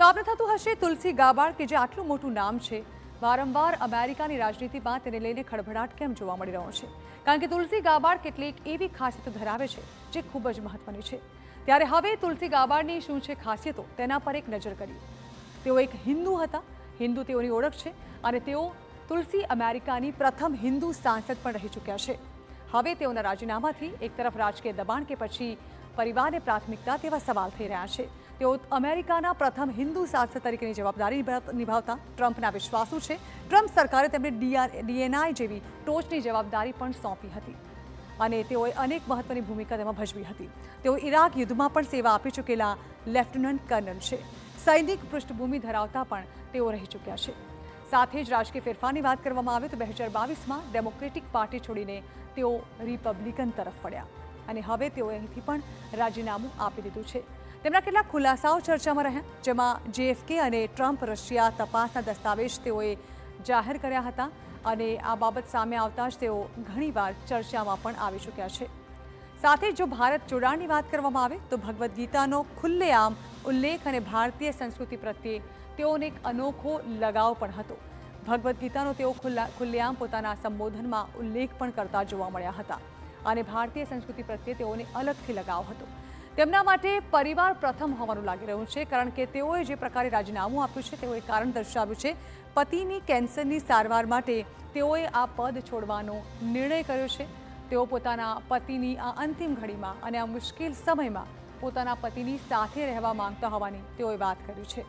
તો આપણે થતું હશે તુલસી ગાબાર્ડ કે જે આટલું મોટું નામ છે, વારંવાર અમેરિકાની રાજનીતિમાં તેને લઈને ખળભળાટ કેમ જોવા મળી રહ્યો છે? કારણ કે તુલસી ગાબાર્ડ કેટલીક એવી ખાસિયતો ધરાવે છે જે ખૂબ જ મહત્વની છે। ત્યારે હવે તુલસી ગાબાર્ડની શું છે ખાસિયતો, તેના પર એક નજર કરીએ। તેઓ એક હિન્દુ હતા, હિન્દુ તેઓની ઓળખ છે અને તેઓ તુલસી અમેરિકાની પ્રથમ હિન્દુ સાંસદ પણ રહી ચૂક્યા છે। હવે તેઓના રાજીનામાથી એક તરફ રાજકીય દબાણ કે પછી પરિવારને પ્રાથમિકતા તેવા સવાલ થઈ રહ્યા છે। તેઓ અમેરિકાના પ્રથમ હિન્દુ સાંસદ તરીકેની જવાબદારી નિભાવતા ટ્રમ્પના વિશ્વાસુ છે। ટ્રમ્પ સરકારે તેમને ડીએનઆઈ જેવી ટોચની જવાબદારી પણ સોંપી હતી અને તેઓએ અનેક મહત્વની ભૂમિકા તેમાં ભજવી હતી। તેઓ ઇરાક યુદ્ધમાં પણ સેવા આપી ચૂકેલા લેફ્ટનન્ટ કર્નલ છે। સૈનિક પૃષ્ઠભૂમિ ધરાવતા પણ તેઓ રહી ચૂક્યા છે। સાથે જ રાજકીય ફેરફારની વાત કરવામાં આવે તો 2022માં ડેમોક્રેટિક પાર્ટી છોડીને તેઓ રિપબ્લિકન તરફ વળ્યા અને હવે તેઓ અહીંથી પણ રાજીનામું આપી દીધું છે। તેમના કેટલાક ખુલાસાઓ ચર્ચામાં રહ્યા, જેમાં JFK અને ટ્રમ્પ રશિયા તપાસના દસ્તાવેજ તેઓએ જાહેર કર્યા હતા અને આ બાબત સામે આવતા જ તેઓ ઘણીવાર ચર્ચામાં પણ આવી ચૂક્યા છે। સાથે જો ભારત જોડાણની વાત કરવામાં આવે તો ભગવદ્ ગીતાનો ખુલ્લેઆમ ઉલ્લેખ અને ભારતીય સંસ્કૃતિ પ્રત્યે તેઓને એક અનોખો લગાવ પણ હતો। ભગવદ્ ગીતાનો તેઓ ખુલ્લેઆમ પોતાના સંબોધનમાં ઉલ્લેખ પણ કરતા જોવા મળ્યા હતા અને ભારતીય સંસ્કૃતિ પ્રત્યે તેઓને અલગથી લગાવ હતો। તેમના માટે પરિવાર પ્રથમ હોવાનું લાગી રહ્યું છે, કારણ કે તેઓએ જે પ્રકારે રાજીનામું આપ્યું છે તેઓએ કારણ દર્શાવ્યું છે। પતિની કેન્સરની સારવાર માટે તેઓએ આ પદ છોડવાનો નિર્ણય કર્યો છે। તેઓ પોતાના પતિની આ અંતિમ ઘડીમાં અને આ મુશ્કેલ સમયમાં પોતાના પતિની સાથે રહેવા માંગતા હોવાની તેઓએ વાત કરી છે।